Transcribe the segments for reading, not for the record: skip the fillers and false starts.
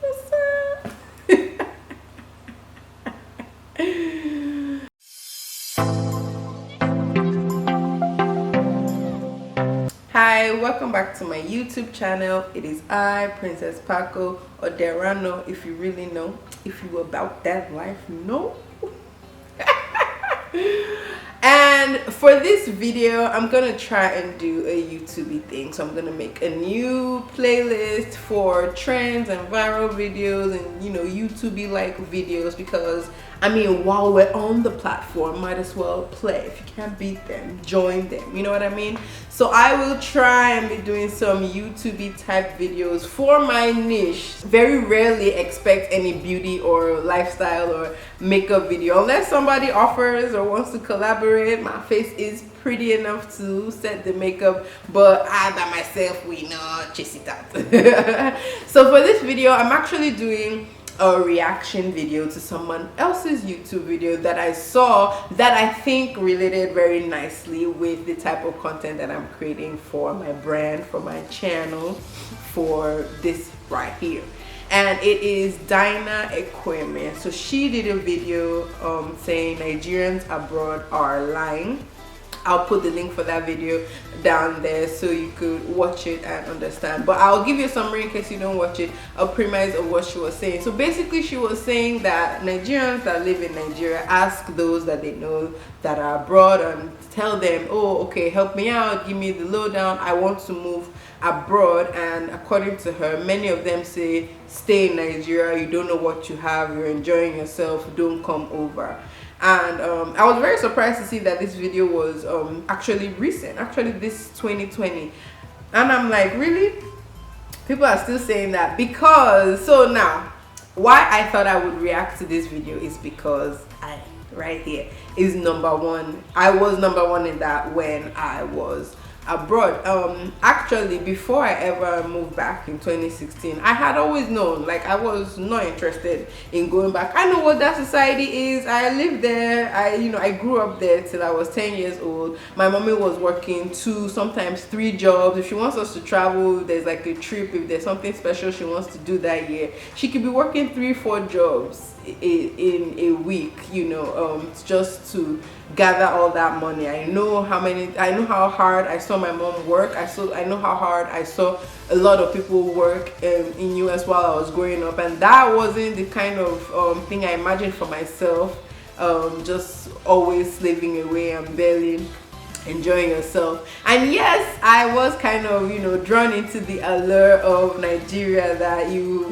What's up? Hi, welcome back to my YouTube channel. It is I, Princess Paco, or Derano, if you really know. If you about that life, no. And for this video, I'm gonna try and do a YouTube thing. So I'm gonna make a new playlist for trends and viral videos and YouTube like videos, because I mean, while we're on the platform, might as well play. If you can't beat them, join them, you know what I mean? So I will try and be doing some YouTube type videos for my niche. Very rarely expect any beauty or lifestyle or makeup video unless somebody offers or wants to collaborate. My face is pretty enough to set the makeup, but I by myself we not chase it out. So for this video, I'm actually doing a reaction video to someone else's YouTube video that I saw that I think related very nicely with the type of content that I'm creating for my brand, for my channel, for this right here. And it is Dyna Ekwueme. So she did a video saying Nigerians abroad are lying. I'll put the link for that video down there so you could watch it and understand. But I'll give you a summary in case you don't watch it, a premise of what she was saying. So basically she was saying that Nigerians that live in Nigeria ask those that they know that are abroad and tell them, oh, okay, help me out, give me the lowdown, I want to move abroad. And according to her, many of them say, stay in Nigeria, you don't know what you have, you're enjoying yourself, don't come over. And I was very surprised to see that this video was actually recent, actually this 2020. And I'm like, really? People are still saying that? Because, so now, why I thought I would react to this video is because right here is number one. I was number one in that when I was abroad. Actually, before I ever moved back in 2016, I had always known, like, I was not interested in going back. I know what that society is. I lived there. I grew up there till I was 10 years old. My mommy was working 2, sometimes 3 jobs. If she wants us to travel, there's like a trip, if there's something special she wants to do that year, she could be working 3-4 jobs in a week, just to gather all that money. I know how hard I saw my mom work. I know how hard I saw a lot of people work in US while I was growing up, and that wasn't the kind of thing I imagined for myself. Just always slaving away and barely enjoying yourself. And yes, I was kind of drawn into the allure of Nigeria, that you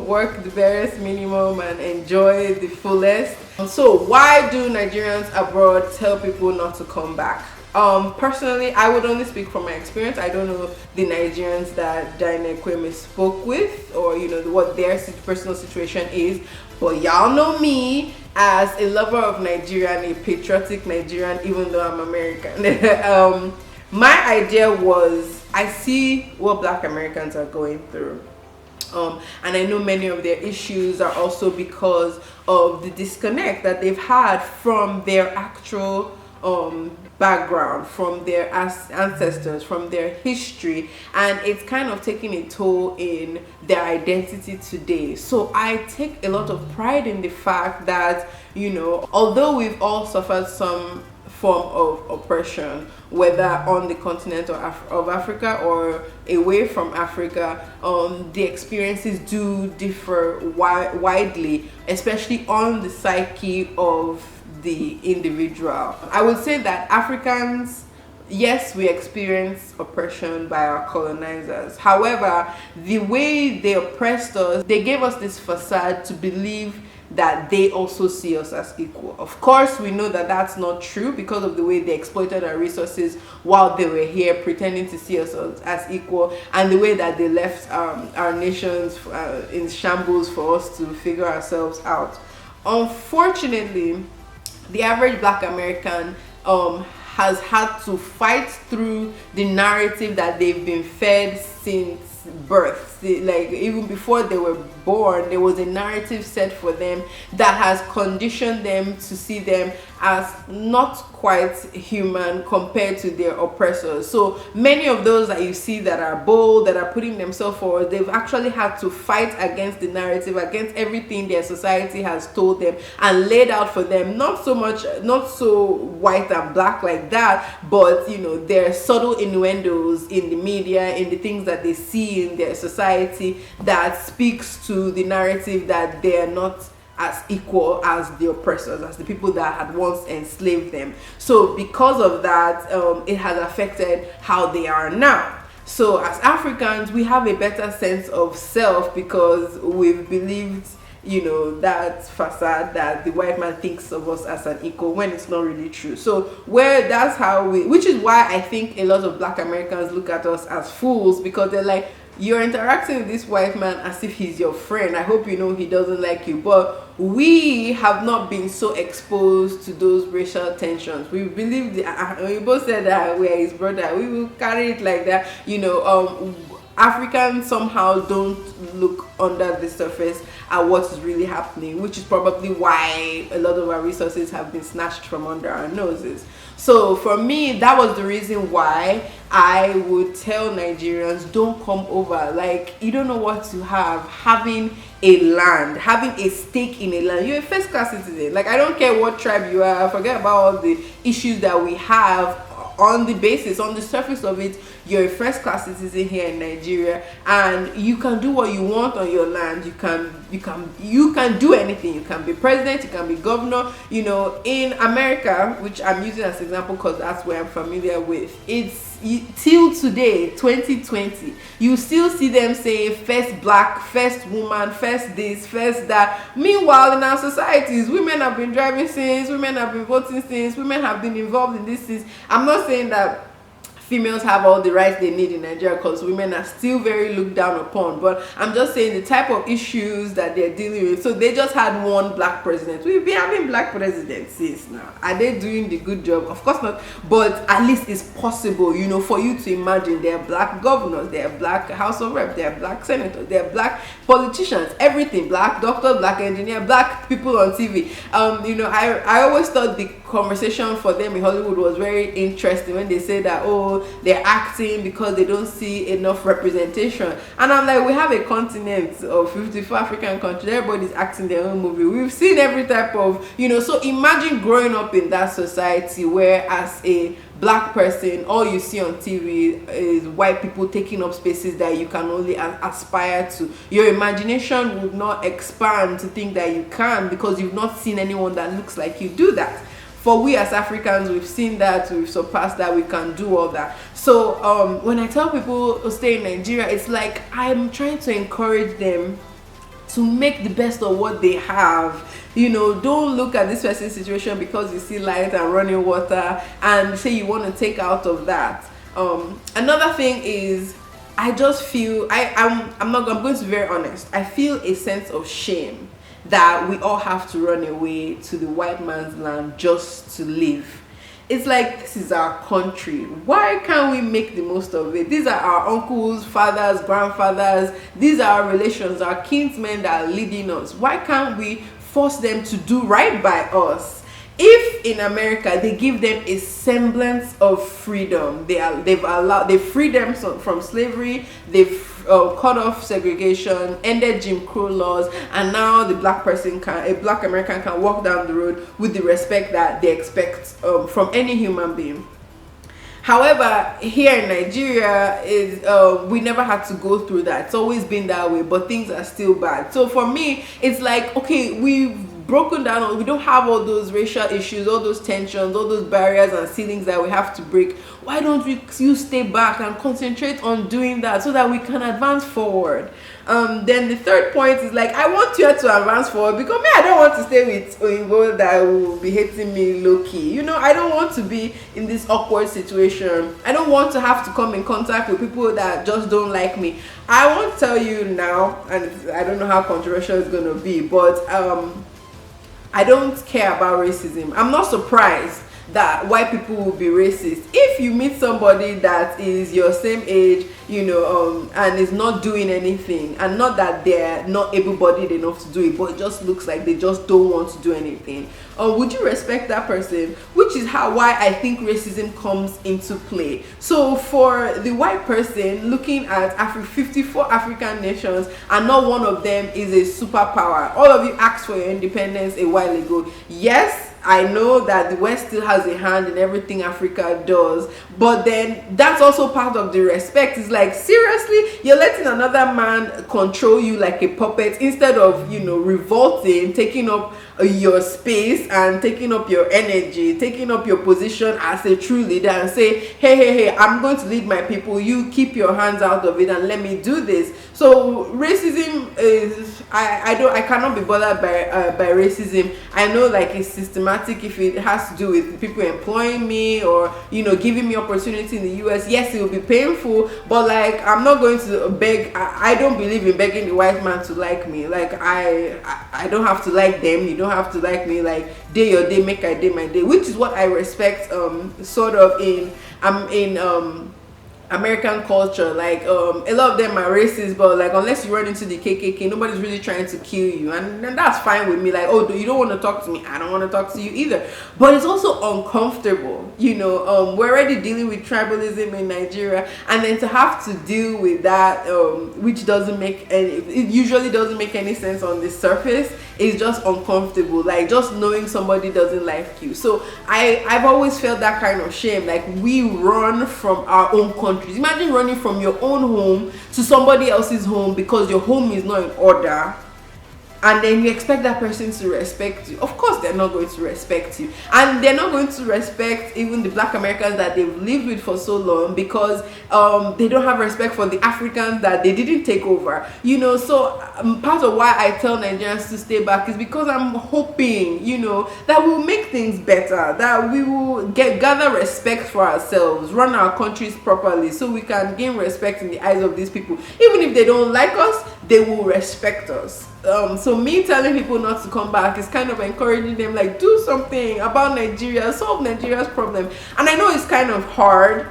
work the barest minimum and enjoy the fullest. So why do Nigerians abroad tell people not to come back? Personally, I would only speak from my experience. I don't know the Nigerians that Dyna Ekwueme spoke with, or what their personal situation is, but y'all know me as a lover of Nigeria and a patriotic Nigerian, even though I'm American. My idea was, I see what Black Americans are going through. And I know many of their issues are also because of the disconnect that they've had from their actual background, from their ancestors, from their history, and it's kind of taking a toll in their identity today. So I take a lot of pride in the fact that although we've all suffered some form of oppression, whether on the continent of Africa or away from Africa, the experiences do differ widely, especially on the psyche of the individual. I would say that Africans, yes, we experience oppression by our colonizers. However, the way they oppressed us, they gave us this facade to believe that they also see us as equal. Of course, we know that that's not true because of the way they exploited our resources while they were here, pretending to see us as equal, and the way that they left our nations in shambles for us to figure ourselves out. Unfortunately, the average Black American has had to fight through the narrative that they've been fed since birth. Like, even before they were born, there was a narrative set for them that has conditioned them to see them as not quite human compared to their oppressors. So many of those that you see that are bold, that are putting themselves forward, they've actually had to fight against the narrative, against everything their society has told them and laid out for them. Not so much, not so white and black like that, but you know, there are subtle innuendos in the media, in the things that they see in their society, that speaks to the narrative that they are not as equal as the oppressors, as the people that had once enslaved them. So because of that, it has affected how they are now. So as Africans, we have a better sense of self because we've believed, you know, that facade that the white man thinks of us as an equal when it's not really true. So where that's how we, which is why I think a lot of black Americans look at us as fools, because they're like, you're interacting with this white man as if he's your friend. I hope you know he doesn't like you. But we have not been so exposed to those racial tensions. We believe we both said that we are his brother. We will carry it like that. You know, Africans somehow don't look under the surface at what is really happening, which is probably why a lot of our resources have been snatched from under our noses. So for me, that was the reason why I would tell Nigerians, don't come over. Like, you don't know what to have. Having a land, having a stake in a land, you're a first class citizen. Like, I don't care what tribe you are, forget about all the issues that we have. On the basis, on the surface of it, you're a first class citizen here in Nigeria, and you can do what you want on your land. You can do anything. You can be president, you can be governor. You know, in America, which I'm using as an example because that's where I'm familiar with, it's till today, 2020, you still see them saying first black, first woman, first this, first that. Meanwhile, in our societies, women have been driving since, women have been voting since, women have been involved in this since. I'm not saying that females have all the rights they need in Nigeria, because women are still very looked down upon, but I'm just saying the type of issues that they're dealing with. So they just had one black president. We've been having black presidents since now. Are they doing the good job? Of course not, but at least it's possible, you know, for you to imagine. There are black governors, there are black House of Reps, there are black senators, there are black politicians, everything, black doctor, black engineer, black people on TV. You know, I always thought the conversation for them in Hollywood was very interesting when they say that, oh, they're acting because they don't see enough representation. And I'm like, we have a continent of 54 African countries, everybody's acting their own movie. We've seen every type of, you know, so imagine growing up in that society where as a black person, all you see on TV is white people taking up spaces that you can only aspire to. Your imagination would not expand to think that you can, because you've not seen anyone that looks like you do that. For we as Africans, we've seen that, we've surpassed that, we can do all that. So when I tell people to stay in Nigeria, it's like I'm trying to encourage them to make the best of what they have. You know, don't look at this person's situation because you see light and running water and say you want to take out of that. Another thing is, I just feel I'm going to be very honest. I feel a sense of shame that we all have to run away to the white man's land just to live. It's like, this is our country. Why can't we make the most of it? These are our uncles, fathers, grandfathers. These are our relations, our kinsmen that are leading us. Why can't we force them to do right by us? If in America they give them a semblance of freedom, they've freed them from slavery, they've cut off segregation, ended Jim Crow laws, and now a black American can walk down the road with the respect that they expect from any human being. However, here in Nigeria, we never had to go through that. It's always been that way, but things are still bad. So for me, it's like, okay, we've broken down, we don't have all those racial issues, all those tensions, all those barriers and ceilings that we have to break. Why don't you stay back and concentrate on doing that so that we can advance forward? Then the third point is like, I want you to advance forward, because I don't want to stay with Oyinbo that will be hating me low-key. You know, I don't want to be in this awkward situation. I don't want to have to come in contact with people that just don't like me. I won't tell you now, and I don't know how controversial it's going to be, but I don't care about racism. I'm not surprised that white people will be racist. If you meet somebody that is your same age, and is not doing anything, and not that they're not able-bodied enough to do it, but it just looks like they just don't want to do anything, would you respect that person? Which is why I think racism comes into play. So for the white person looking at 54 African nations, and not one of them is a superpower. All of you asked for your independence a while ago. Yes, I know that the West still has a hand in everything Africa does, but then that's also part of the respect. It's like, seriously, you're letting another man control you like a puppet, instead of, revolting, taking up your space and taking up your energy, taking up your position as a true leader, and say, hey, I'm going to lead my people, you keep your hands out of it and let me do this. So racism is, I cannot be bothered by racism. I know, like, it's systematic. If it has to do with people employing me, or giving me opportunity in the US, yes, it will be painful, but like, I'm not going to beg. I don't believe in begging the white man to like me. Like, I don't have to like them, you don't have to like me. Like, day your day, make I day my day, which is what I respect sort of in American culture. Like, a lot of them are racist, but like, unless you run into the KKK, nobody's really trying to kill you, and that's fine with me. Like, oh, you don't want to talk to me, I don't want to talk to you either. But it's also uncomfortable, we're already dealing with tribalism in Nigeria, and then to have to deal with that, which usually doesn't make any sense on the surface, is just uncomfortable. Like, just knowing somebody doesn't like you. So I've always felt that kind of shame. Like, we run from our own country. Imagine running from your own home to somebody else's home because your home is not in order, and then you expect that person to respect you. Of course they're not going to respect you, and they're not going to respect even the Black Americans that they've lived with for so long, because they don't have respect for the Africans that they didn't take over. So part of why I tell Nigerians to stay back is because I'm hoping, that we'll make things better, that we will gather respect for ourselves, run our countries properly, so we can gain respect in the eyes of these people. Even if they don't like us, they will respect us. So me telling people not to come back is kind of encouraging them, like, do something about Nigeria, solve Nigeria's problem. And I know it's kind of hard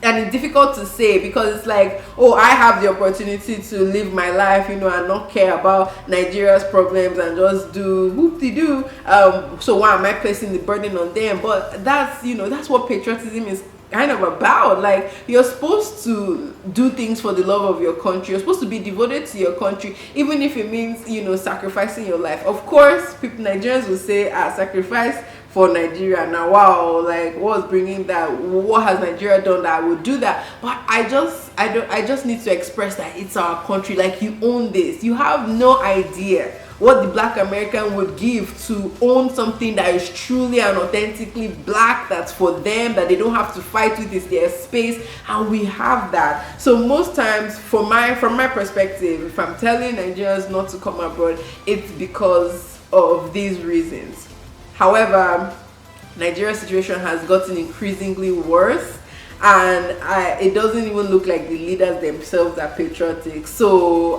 and it's difficult to say, because it's like, oh, I have the opportunity to live my life, and not care about Nigeria's problems and just do whoop-de-doo. So why am I placing the burden on them? But that's what patriotism is kind of about. Like, you're supposed to do things for the love of your country. You're supposed to be devoted to your country, even if it means sacrificing your life. Of course, Nigerians will say, sacrifice for Nigeria. Now, wow, like, what's bringing that? What has Nigeria done that I would do that? But I just need to express that it's our country. Like, you own this. You have no idea what the Black American would give to own something that is truly and authentically Black, that's for them, that they don't have to fight with, is their space, and we have that. So most times, from my perspective, if I'm telling Nigerians not to come abroad, it's because of these reasons. However, Nigeria's situation has gotten increasingly worse, and it doesn't even look like the leaders themselves are patriotic. So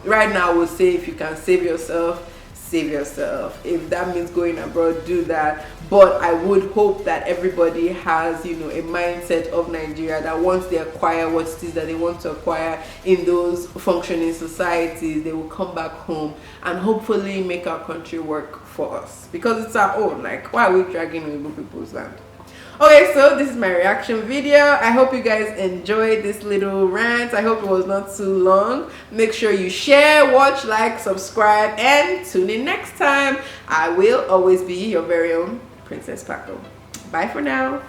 right now I would say, if you can save yourself, save yourself. If that means going abroad, do that. But I would hope that everybody has, a mindset of Nigeria, that once they acquire what it is that they want to acquire in those functioning societies, they will come back home and hopefully make our country work for us, because it's our own. Like, why are we dragging Igbo people's land? Okay, so this is my reaction video. I hope you guys enjoyed this little rant. I hope it was not too long. Make sure you share, watch, like, subscribe, and tune in next time. I will always be your very own Princess Paco. Bye for now.